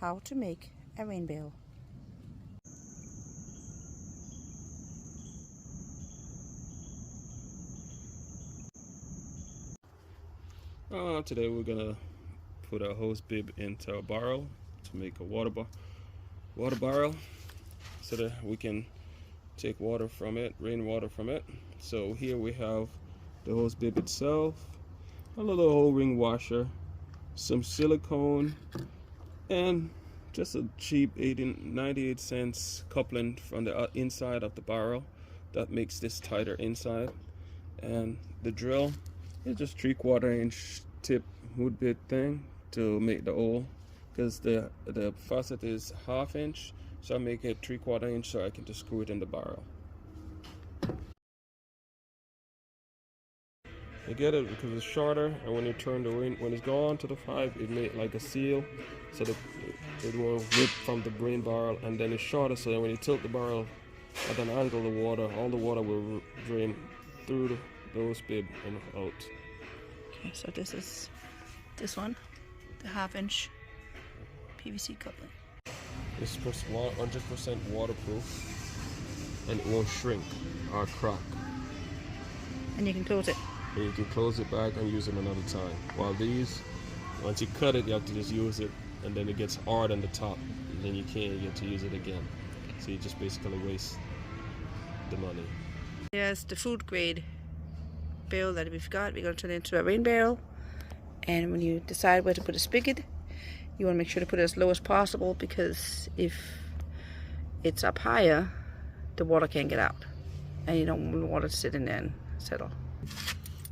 how to make a rain barrel. Today we're gonna put a hose bib into a barrel to make a water barrel, so that we can take water from it, rainwater from it. So here we have the hose bib itself, a little O-ring washer, some silicone, and just a cheap 98 cents coupling from the inside of the barrel that makes this tighter inside. And the drill is just 3/4 inch tip wood bit thing to make the hole, because the faucet is 1/2 inch, so I make it 3/4 inch so I can just screw it in the barrel. I get it because it's shorter, and when you turn the rain, when it's gone to the pipe, it made like a seal, so that it won't rip from the rain barrel. And then it's shorter, so that when you tilt the barrel at an angle, all the water will drain through the hose bib and out. Okay, so this is this one, the 1/2 inch PVC coupling. It's 100% waterproof, and it won't shrink or crack. And you can close it. And you can close it back and use it another time. While these, once you cut it, you have to just use it, and then it gets hard on the top, and then you can't get to use it again. So you just basically waste the money. Here's the food grade barrel that we've got. We're going to turn it into a rain barrel. And when you decide where to put a spigot, you want to make sure to put it as low as possible, because if it's up higher, the water can't get out, and you don't want the water to sit in there and settle.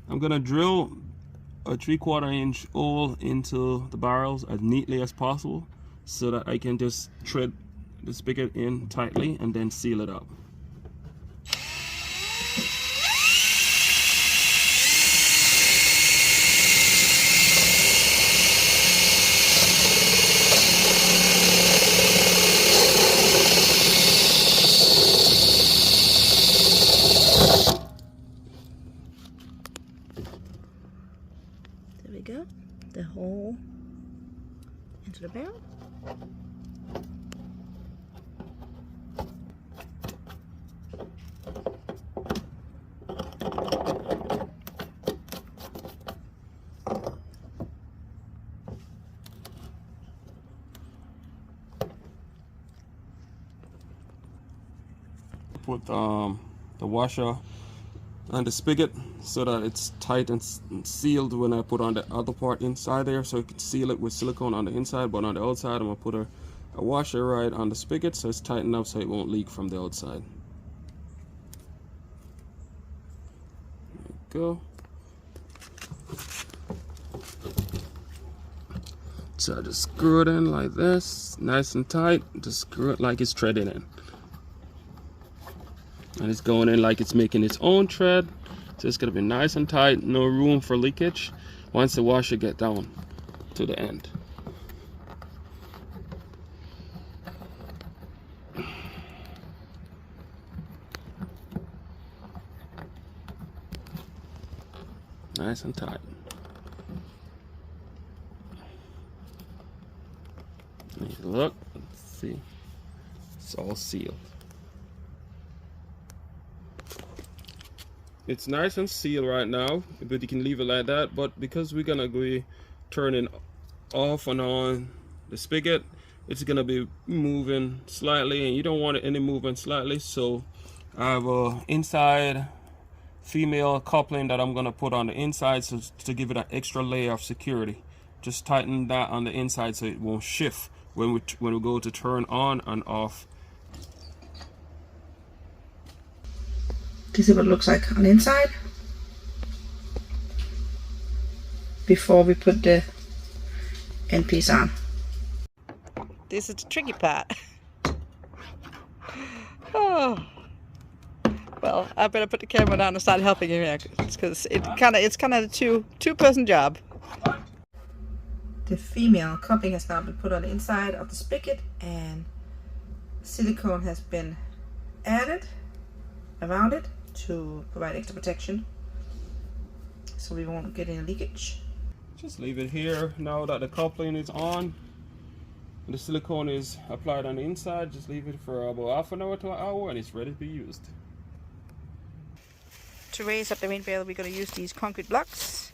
I'm gonna drill a 3/4 inch hole into the barrels as neatly as possible, so that I can just thread the spigot in tightly and then seal it up. There we go. The hole into the barrel. Put the washer on the spigot so that it's tight and sealed when I put on the other part inside there, so you can seal it with silicone on the inside, but on the outside I'm gonna put a washer right on the spigot so it's tight enough so it won't leak from the outside. There you go. So I just screw it in like this, nice and tight. Just screw it like it's threaded in. And it's going in like it's making its own thread, so it's gonna be nice and tight, no room for leakage once the washer get down to the end. Nice and tight. Look, let's see, it's all sealed. It's nice and sealed right now, but you can leave it like that. But because we're gonna be turning off and on the spigot, it's gonna be moving slightly, and you don't want any movement slightly. So I have a inside female coupling that I'm gonna put on the inside, so to give it an extra layer of security. Just tighten that on the inside so it won't shift when we go to turn on and off. This is what it looks like on the inside before we put the end piece on. This is the tricky part. Oh, well, I better put the camera down and start helping you here, because it's kind of a two-person job. The female coupling has now been put on the inside of the spigot, and silicone has been added around it to provide extra protection, so we won't get any leakage. Just leave it here now that the coupling is on. The silicone is applied on the inside. Just leave it for about half an hour to an hour and it's ready to be used. To raise up the rain barrel, we're going to use these concrete blocks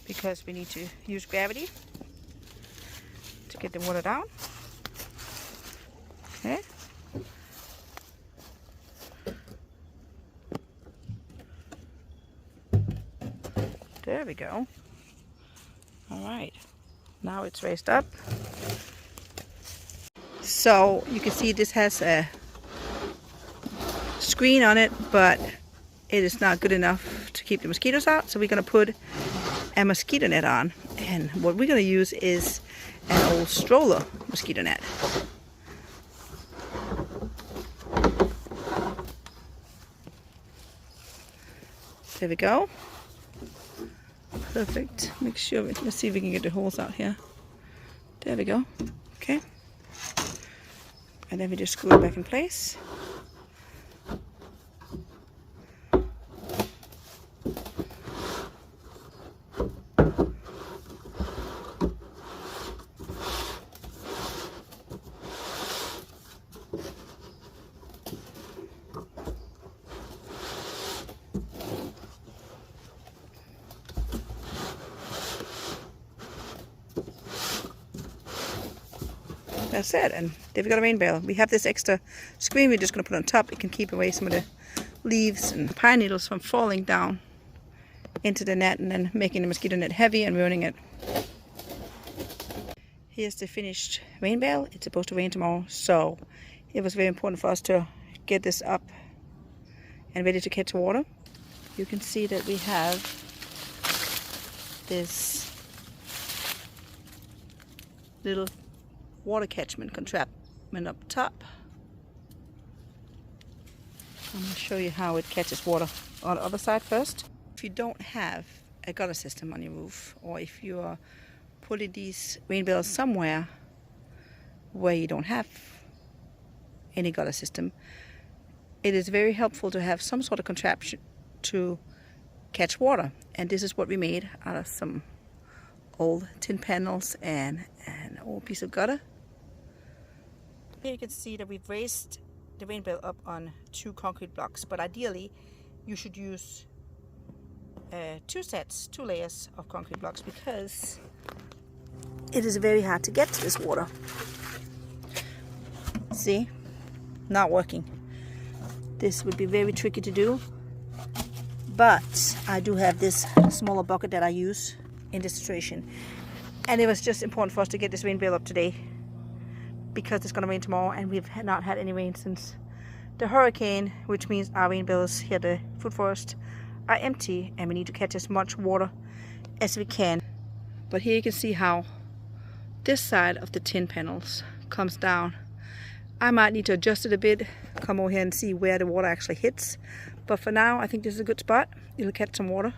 because we need to use gravity to get the water down. Okay. There we go. All right. Now it's raised up. So you can see this has a screen on it, but it is not good enough to keep the mosquitoes out. So we're going to put a mosquito net on. And what we're going to use is an old stroller mosquito net. There we go. Perfect. Make sure, let's see if we can get the holes out here. There we go. Okay. And then we just screw it back in place. That's it, and there we got a rain barrel. We have this extra screen we're just going to put on top. It can keep away some of the leaves and pine needles from falling down into the net and then making the mosquito net heavy and ruining it. Here's the finished rain barrel. It's supposed to rain tomorrow, so it was very important for us to get this up and ready to catch water. You can see that we have this little water catchment contraption up top. I'm going to show you how it catches water on the other side first. If you don't have a gutter system on your roof, or if you are putting these rain barrels somewhere where you don't have any gutter system, it is very helpful to have some sort of contraption to catch water. And this is what we made out of some old tin panels and an old piece of gutter. Here you can see that we've raised the rain barrel up on 2 concrete blocks, but ideally you should use 2 layers of concrete blocks because it is very hard to get to this water. See, not working. This would be very tricky to do, but I do have this smaller bucket that I use in this situation, and it was just important for us to get this rain barrel up today because it's going to rain tomorrow, and we've not had any rain since the hurricane, which means our rain barrels here at the food forest are empty, and we need to catch as much water as we can. But here you can see how this side of the tin panels comes down. I might need to adjust it a bit, come over here and see where the water actually hits, but for now I think this is a good spot. It'll catch some water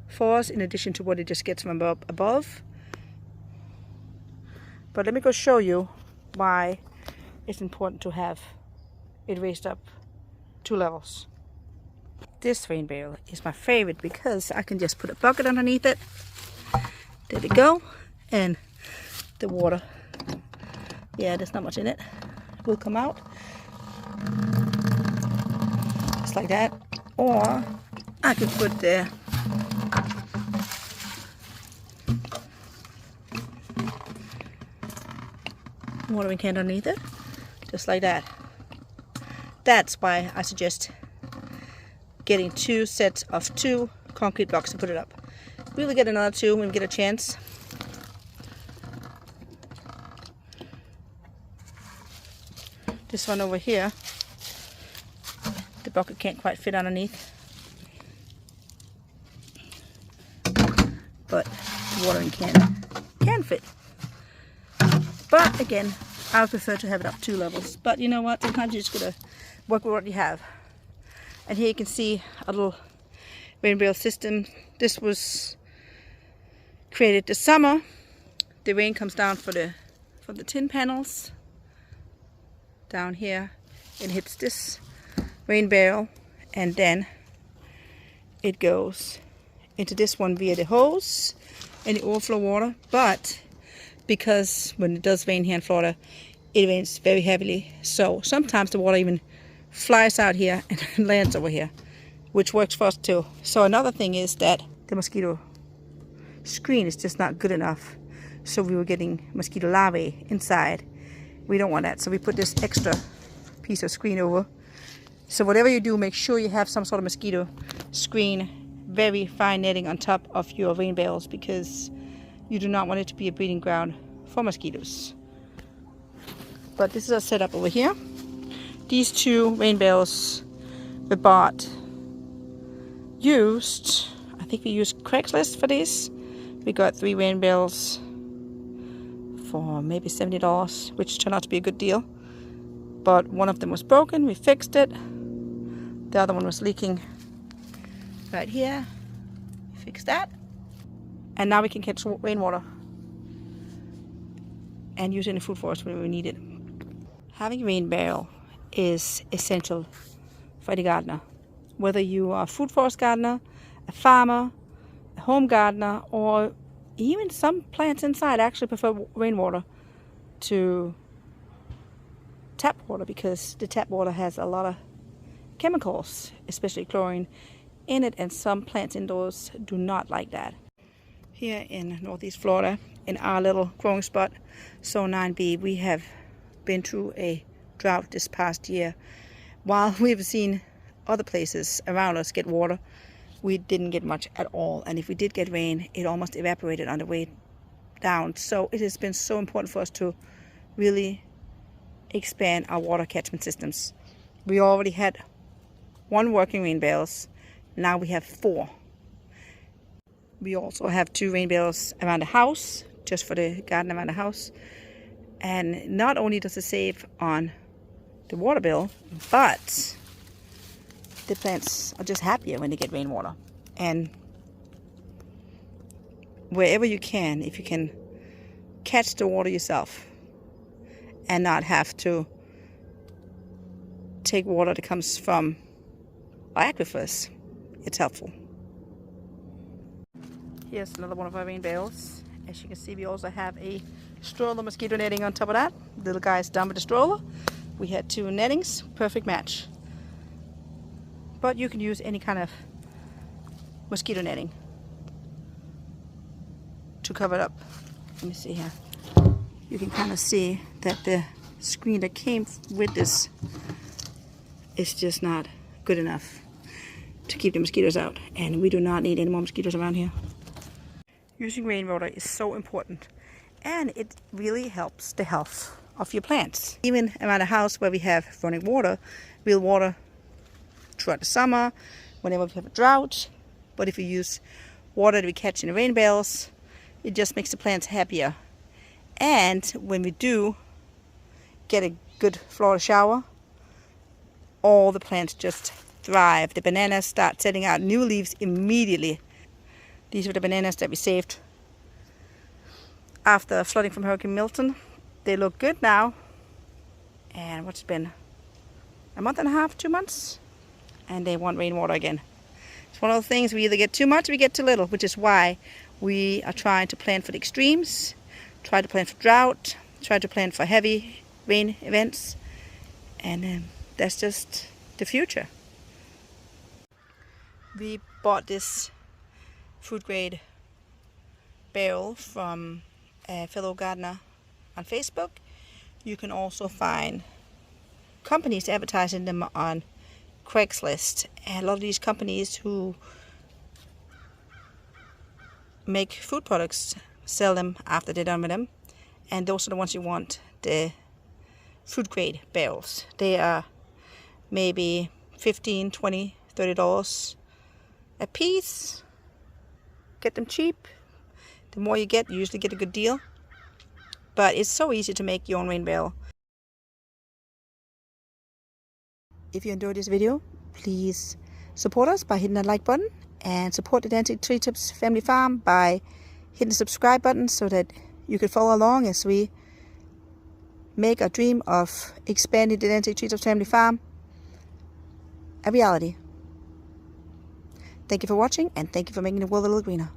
for us in addition to what it just gets from above. But let me go show you why it's important to have it raised up 2 levels. This rain barrel is my favorite because I can just put a bucket underneath it. There we go. And the water, yeah, there's not much in it, will come out just like that. Or I could put the watering can underneath it, just like that. That's why I suggest getting 2 sets of 2 concrete blocks to put it up. We'll get another 2 when we get a chance. This one over here, the bucket can't quite fit underneath, but the watering can fit. But again, I would prefer to have it up 2 levels. But you know what? Sometimes you just gotta work with what you have. And here you can see a little rain barrel system. This was created this summer. The rain comes down from the tin panels down here and hits this rain barrel, and then it goes into this one via the hose, any overflow water, but because when it does rain here in Florida, it rains very heavily. So sometimes the water even flies out here and lands over here, which works for us too. So another thing is that the mosquito screen is just not good enough. So we were getting mosquito larvae inside. We don't want that. So we put this extra piece of screen over. So whatever you do, make sure you have some sort of mosquito screen, very fine netting on top of your rain barrels, because you do not want it to be a breeding ground for mosquitoes. But this is our setup over here. These two rain barrels we bought used. I think we used Craigslist for these. We got 3 rain barrels for maybe $70, which turned out to be a good deal. But one of them was broken. We fixed it. The other one was leaking right here. Fix that. And now we can catch rainwater and use it in the food forest when we need it. Having a rain barrel is essential for the gardener. Whether you are a food forest gardener, a farmer, a home gardener, or even some plants inside actually prefer rainwater to tap water, because the tap water has a lot of chemicals, especially chlorine, in it, and some plants indoors do not like that. Here in Northeast Florida, in our little growing spot, Zone 9B, we have been through a drought this past year. While we've seen other places around us get water, we didn't get much at all. And if we did get rain, it almost evaporated on the way down. So it has been so important for us to really expand our water catchment systems. We already had 1 working rain barrels. Now we have 4. We also have 2 rain barrels around the house, just for the garden around the house. And not only does it save on the water bill, but the plants are just happier when they get rainwater. And wherever you can, if you can catch the water yourself and not have to take water that comes from aquifers, it's helpful. Here's another one of our rain barrels. As you can see, we also have a stroller mosquito netting on top of that. The little guy's done with the stroller. We had 2 nettings, perfect match. But you can use any kind of mosquito netting to cover it up. Let me see here. You can kind of see that the screen that came with this is just not good enough to keep the mosquitoes out, and we do not need any more mosquitoes around here. Using rainwater is so important, and it really helps the health of your plants. Even around a house where we have running water, we'll water throughout the summer, whenever we have a drought. But if you use water that we catch in the rain barrels, it just makes the plants happier. And when we do get a good Florida shower, all the plants just thrive. The bananas start setting out new leaves immediately. These were the bananas that we saved after flooding from Hurricane Milton. They look good now. And what's it been? A month and a half, 2 months? And they want rainwater again. It's one of those things, we either get too much or we get too little, which is why we are trying to plan for the extremes, try to plan for drought, try to plan for heavy rain events. And that's just the future. We bought this food grade barrel from a fellow gardener on Facebook. You can also find companies advertising them on Craigslist, and a lot of these companies who make food products sell them after they're done with them, and those are the ones you want, the food grade barrels. They are maybe $15, $20, $30 a piece. Get them cheap. The more you get, you usually get a good deal. But it's so easy to make your own rain barrel. If you enjoyed this video, please support us by hitting that like button, and support the Dancing Tree Tips Family Farm by hitting the subscribe button so that you can follow along as we make our dream of expanding the Dancing Tree Tips Family Farm a reality. Thank you for watching, and thank you for making the world a little greener.